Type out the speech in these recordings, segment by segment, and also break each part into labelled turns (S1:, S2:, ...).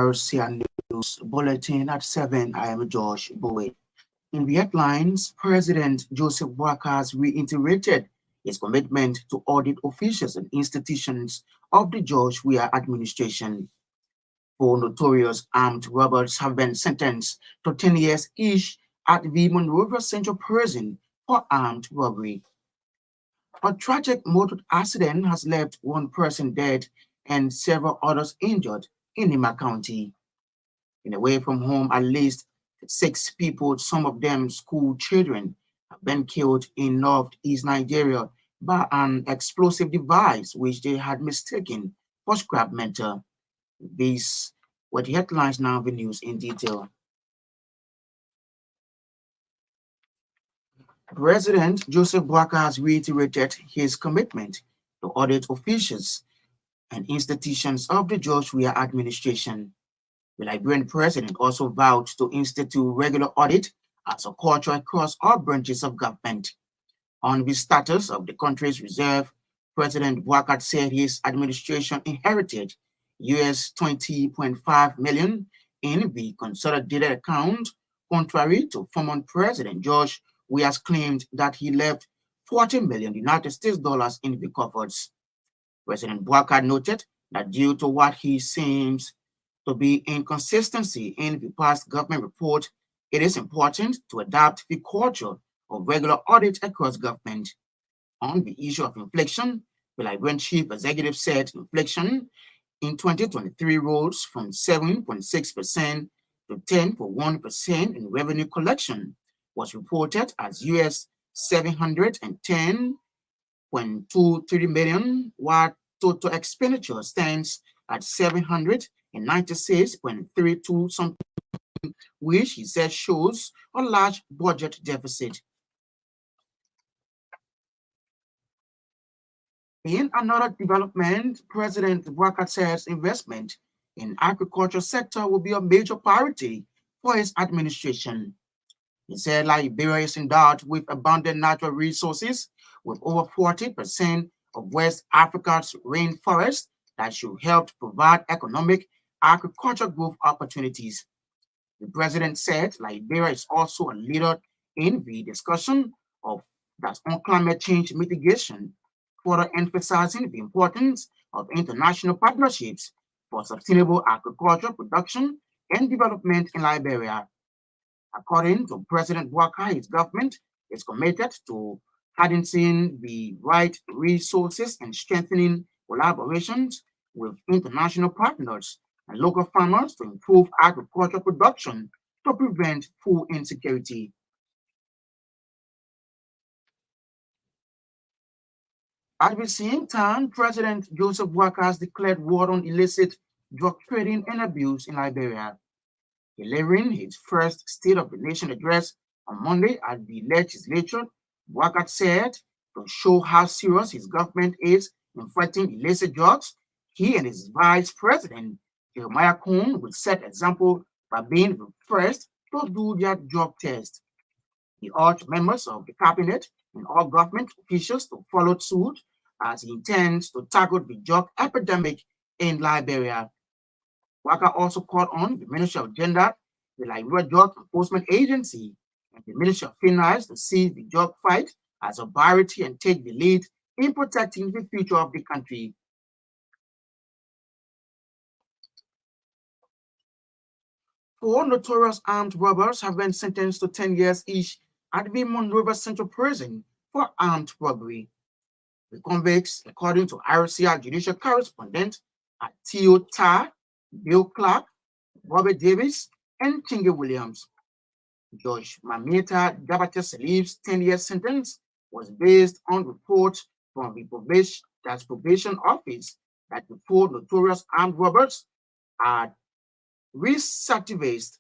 S1: RCN News Bulletin at 7. I am Josh Bowie. In the headlines, President Joseph Boakai has reiterated his commitment to audit officials and institutions of the George Weah administration. 4 notorious armed robbers have been sentenced to 10 years each at the Monrovia Central Prison for armed robbery. A tragic motor accident has left 1 person dead and several others injured in Nima County. In away from home, at least 6 people, some of them school children, have been killed in northeast Nigeria by an explosive device which they had mistaken for scrap metal. These were the headlines. Now the news in detail. President Joseph Boakai has reiterated his commitment to audit officials and institutions of the George Weah administration. The Liberian president also vowed to institute regular audit as a culture across all branches of government. On the status of the country's reserve, President Boakai said his administration inherited US $20.5 million in the consolidated account, contrary to former President George, who has claimed that he left $40 million United States dollars in the coffers. President Boakai noted that due to what he seems to be inconsistency in the past government report, it is important to adapt the culture of regular audit across government. On the issue of inflation, the Liberian chief executive said inflation in 2023 rose from 7.6% to 10.1% in revenue collection, was reported as US $710.23 million, while total expenditure stands at $796.32 something, which he said shows a large budget deficit. In another development, President Boakai says investment in agriculture sector will be a major priority for his administration. He said Liberia is endowed with abundant natural resources, with over 40% of West Africa's rainforest that should help provide economic agriculture growth opportunities. The president said Liberia is also a leader in the discussion of that's on climate change mitigation, further emphasizing the importance of international partnerships for sustainable agriculture production and development in Liberia. According to President Boakai, his government is committed to harnessing the right resources and strengthening collaborations with international partners and local farmers to improve agricultural production to prevent food insecurity. At the same time, President Joseph Boakai has declared war on illicit drug trading and abuse in Liberia. Delivering his first State of the Nation address on Monday at the legislature, Boakai said to show how serious his government is in fighting illicit drugs, he and his vice president, Jeremiah Cohn, will set example by being the first to do their drug test. He urged members of the cabinet and all government officials to follow suit as he intends to tackle the drug epidemic in Liberia. Boakai also called on the Ministry of Gender, the Liberia Drug Enforcement Agency, and the Ministry of Finance to see the drug fight as a priority and take the lead in protecting the future of the country. Four notorious armed robbers have been sentenced to 10 years each at the Monrovia Central Prison for armed robbery. The convicts, according to RCR judicial correspondent, are Theo Tar, Bill Clark, Robert Davis, and Chingy Williams. Judge Mamita Gabata Salif's 10-year sentence was based on reports from the probation office that the 4 notorious armed robbers are recidivists.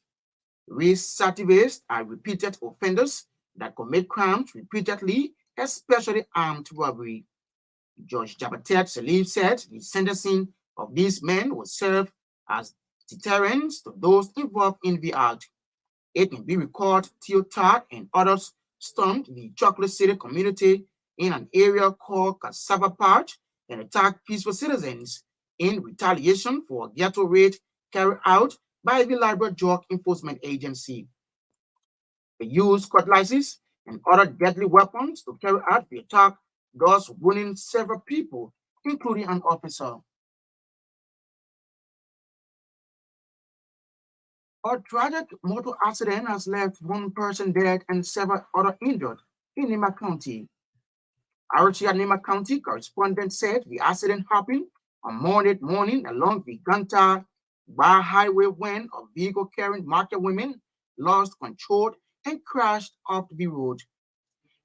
S1: Recidivists are repeated offenders that commit crimes repeatedly, especially armed robbery. Judge Jabatet Salif said the sentencing of these men will serve as deterrents to those involved in the act. It may be recalled Theo Tar and others stormed the Chocolate City community in an area called Cassava Patch and attacked peaceful citizens in retaliation for a ghetto raid carried out by the Liberia Drug Enforcement Agency. They used cutlasses and other deadly weapons to carry out the attack, thus wounding several people, including an officer. A tragic motor accident has left one person dead and several others injured in Nima County. Our Nima County correspondent said the accident happened on Monday morning along the Ganta Bar Highway when a vehicle carrying market women lost control and crashed off the road.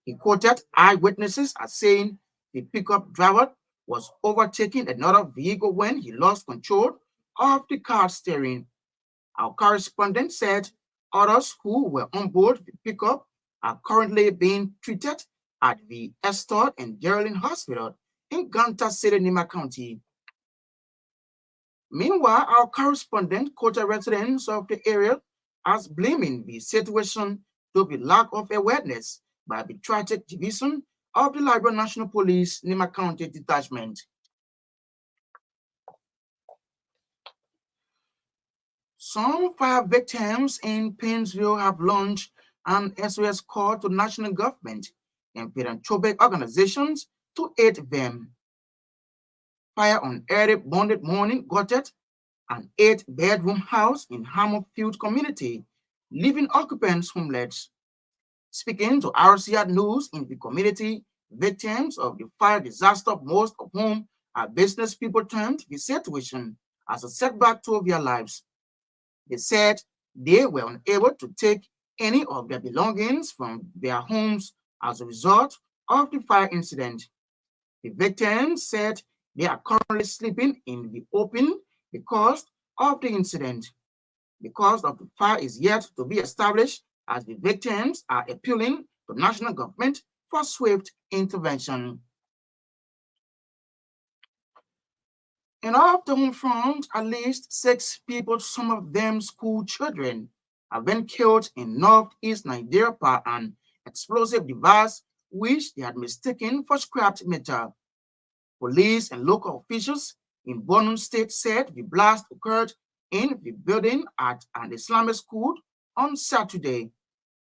S1: He quoted eyewitnesses as saying the pickup driver was overtaking another vehicle when he lost control of the car steering. Our correspondent said others who were on board the pickup are currently being treated at the Estor and Geraldine Hospital in Ganta City, Nima County. Meanwhile, our correspondent quoted residents of the area as blaming the situation to the lack of awareness by the Traffic Division of the Liberia National Police Nima County Detachment. Some fire victims in Painesville have launched an SOS call to national government and philanthropic organizations to aid them. Fire on early Monday morning gutted an 8-bedroom house in Hammerfield community, leaving occupants homeless. Speaking to RCR News in the community, victims of the fire disaster, most of whom are business people, termed the situation as a setback to their lives. They said they were unable to take any of their belongings from their homes as a result of the fire incident. The victims said they are currently sleeping in the open because of the incident. The cause of the fire is yet to be established as the victims are appealing to national government for swift intervention. And off the home front, at least 6 people, some of them school children, have been killed in northeast Nigeria by an explosive device which they had mistaken for scrap metal. Police and local officials in Borno State said the blast occurred in the building at an Islamic school on Saturday.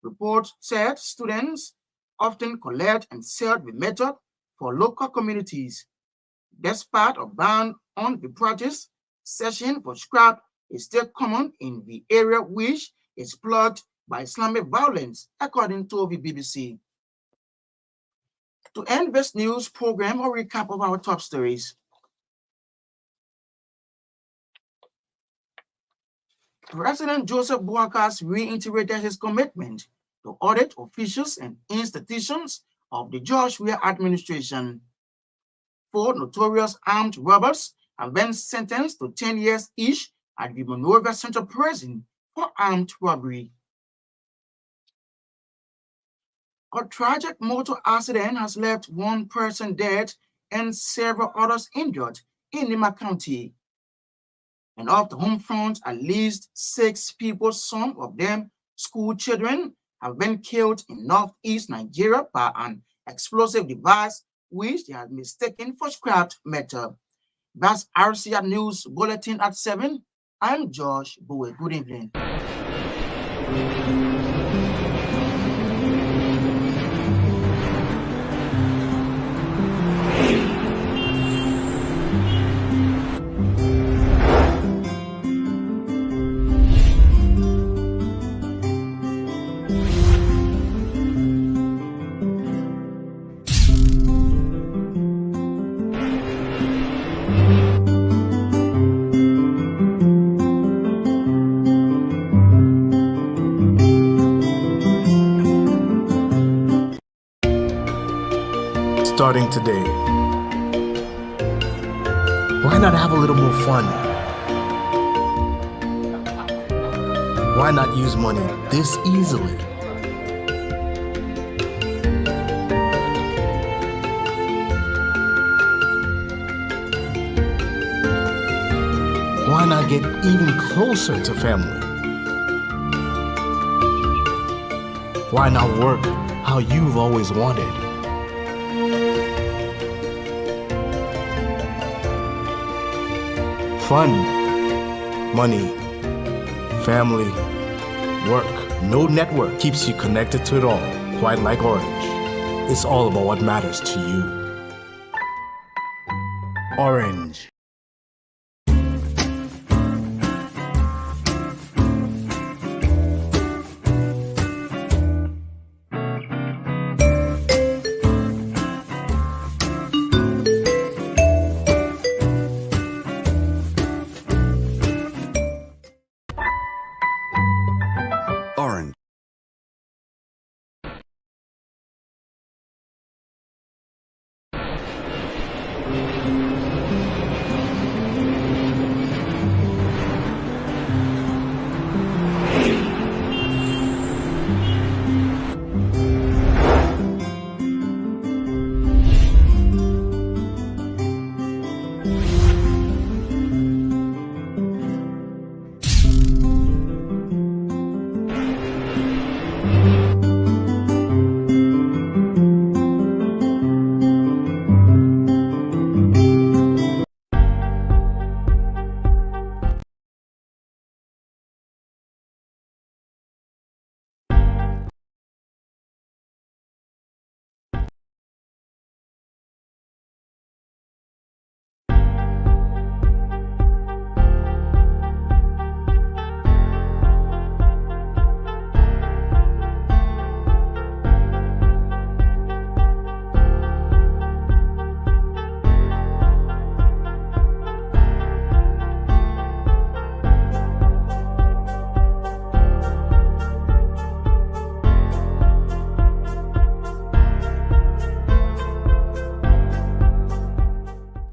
S1: Reports said students often collect and sell the metal for local communities. Despite a ban on the practice, session for scrap is still common in the area, which is plagued by Islamic violence, according to the BBC. To end this news program, a recap of our top stories. President Joseph Boakas reiterated his commitment to audit officials and institutions of the George Weah administration. 4 notorious armed robbers have been sentenced to 10 years each at the Monrovia Central Prison for armed robbery. A tragic motor accident has left one person dead and several others injured in Nima County. And off the home front, at least 6 people, some of them school children, have been killed in northeast Nigeria by an explosive device which they had mistaken for scrap metal. That's RCR News Bulletin at 7. I'm Josh Bowie. Good evening.
S2: Starting today, why not have a little more fun? Why not use money this easily? Why not get even closer to family? Why not work how you've always wanted? Fun money, family, work. No network keeps you connected to it all, quite like Orange. It's all about what matters to you. Orange.